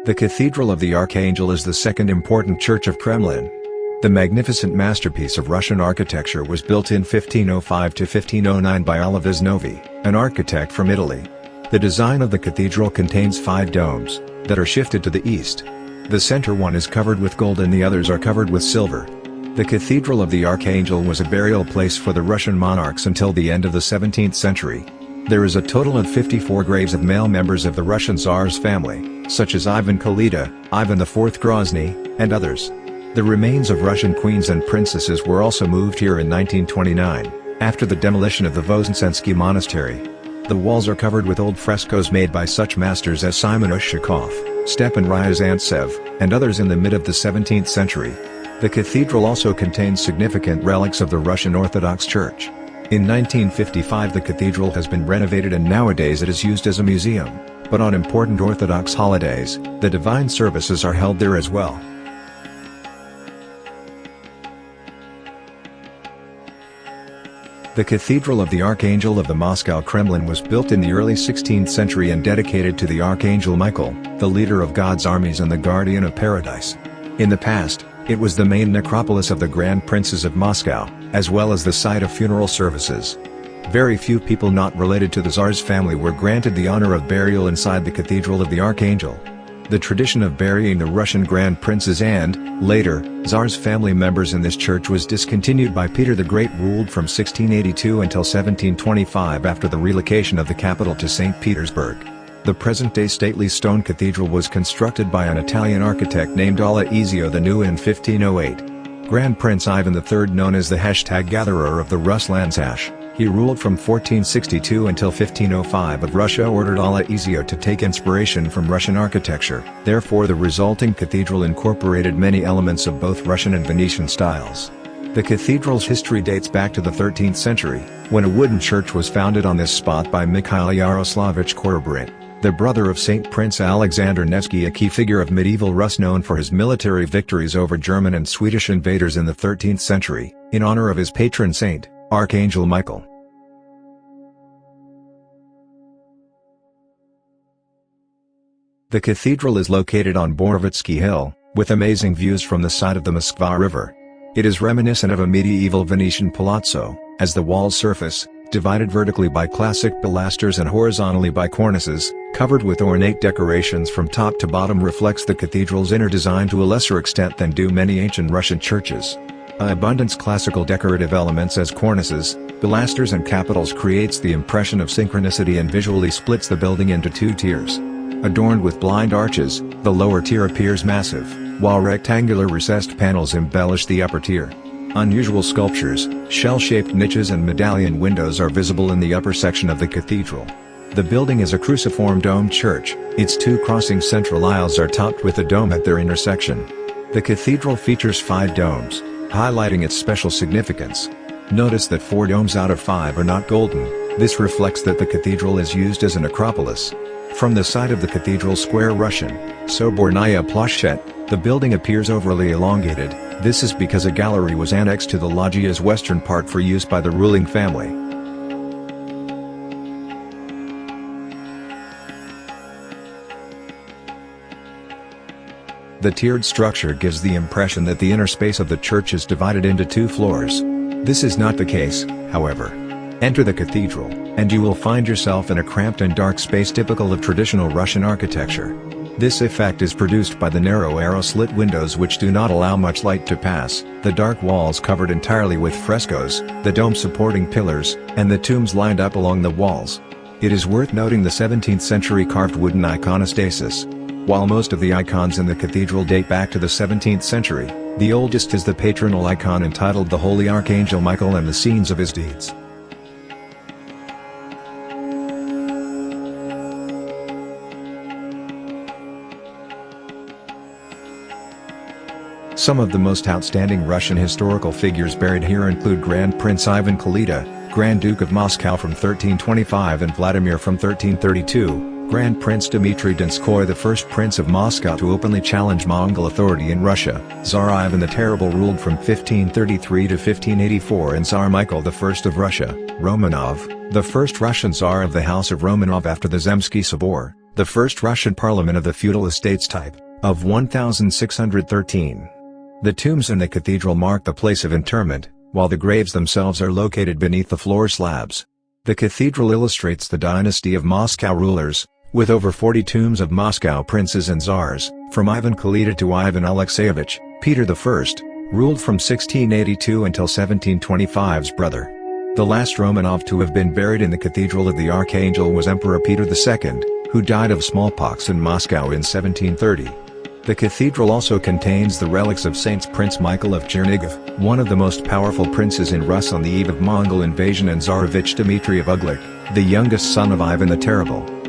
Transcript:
The Cathedral of the Archangel is the second important church of Kremlin. The magnificent masterpiece of Russian architecture was built in 1505 to 1509 by Olivier Novi, an architect from Italy. The design of the cathedral contains 5 domes, that are shifted to the east. The center one is covered with gold and the others are covered with silver. The Cathedral of the Archangel was a burial place for the Russian monarchs until the end of the 17th century. There is a total of 54 graves of male members of the Russian Tsar's family, such as Ivan Khalida, Ivan IV Grozny, and others. The remains of Russian queens and princesses were also moved here in 1929, after the demolition of the Voznensensky Monastery. The walls are covered with old frescoes made by such masters as Simon Ushakov, Stepan Ryazantsev, and others in the mid of the 17th century. The cathedral also contains significant relics of the Russian Orthodox Church. In 1955 the cathedral has been renovated and nowadays it is used as a museum, but on important Orthodox holidays, the divine services are held there as well. The Cathedral of the Archangel of the Moscow Kremlin was built in the early 16th century and dedicated to the Archangel Michael, the leader of God's armies and the guardian of paradise. In the past, it was the main necropolis of the Grand Princes of Moscow, as well as the site of funeral services. Very few people not related to the Tsar's family were granted the honor of burial inside the Cathedral of the Archangel. The tradition of burying the Russian Grand Princes and, later, Tsar's family members in this church was discontinued by Peter the Great, ruled from 1682 until 1725 after the relocation of the capital to St. Petersburg. The present-day stately stone cathedral was constructed by an Italian architect named Aloisio the New in 1508. Grand Prince Ivan III, known as the #gatherer of the Ruslands hash, he ruled from 1462 until 1505. Of Russia ordered Aloisio to take inspiration from Russian architecture, therefore the resulting cathedral incorporated many elements of both Russian and Venetian styles. The cathedral's history dates back to the 13th century, when a wooden church was founded on this spot by Mikhail Yaroslavich Korobrin, the brother of Saint Prince Alexander Nevsky, a key figure of medieval Rus known for his military victories over German and Swedish invaders in the 13th century, in honor of his patron saint, Archangel Michael. The cathedral is located on Borovitsky Hill, with amazing views from the side of the Moskva River. It is reminiscent of a medieval Venetian palazzo, as the wall surface, divided vertically by classic pilasters and horizontally by cornices, covered with ornate decorations from top to bottom, reflects the cathedral's inner design to a lesser extent than do many ancient Russian churches. Abundance classical decorative elements as cornices, pilasters and capitals creates the impression of synchronicity and visually splits the building into 2 tiers. Adorned with blind arches, the lower tier appears massive, while rectangular recessed panels embellish the upper tier. Unusual sculptures, shell-shaped niches and medallion windows are visible in the upper section of the cathedral. The building is a cruciform domed church, its 2 crossing central aisles are topped with a dome at their intersection. The cathedral features 5 domes, highlighting its special significance. Notice that 4 domes out of 5 are not golden. This reflects that the cathedral is used as an acropolis. From the side of the cathedral square Russian, Sobornaya Ploshchet, the building appears overly elongated. This is because a gallery was annexed to the loggia's western part for use by the ruling family. The tiered structure gives the impression that the inner space of the church is divided into 2 floors. This is not the case, however. Enter the cathedral, and you will find yourself in a cramped and dark space typical of traditional Russian architecture. This effect is produced by the narrow arrow-slit windows which do not allow much light to pass, the dark walls covered entirely with frescoes, the dome supporting pillars, and the tombs lined up along the walls. It is worth noting the 17th century carved wooden iconostasis. While most of the icons in the cathedral date back to the 17th century, the oldest is the patronal icon entitled the Holy Archangel Michael and the scenes of his deeds. Some of the most outstanding Russian historical figures buried here include Grand Prince Ivan Khalida, Grand Duke of Moscow from 1325 and Vladimir from 1332, Grand Prince Dmitry Donskoy, the first Prince of Moscow to openly challenge Mongol authority in Russia, Tsar Ivan the Terrible ruled from 1533 to 1584, and Tsar Michael I of Russia, Romanov, the first Russian Tsar of the House of Romanov after the Zemsky Sobor, the first Russian parliament of the feudal estates type, of 1613. The tombs in the cathedral mark the place of interment, while the graves themselves are located beneath the floor slabs. The cathedral illustrates the dynasty of Moscow rulers, with over 40 tombs of Moscow princes and tsars, from Ivan Khalida to Ivan Alexeyevich, Peter I, ruled from 1682 until 1725's brother. The last Romanov to have been buried in the Cathedral of the Archangel was Emperor Peter II, who died of smallpox in Moscow in 1730. The cathedral also contains the relics of Saints Prince Michael of Chernigov, one of the most powerful princes in Rus on the eve of Mongol invasion, and Tsarevich Dmitry of Uglich, the youngest son of Ivan the Terrible.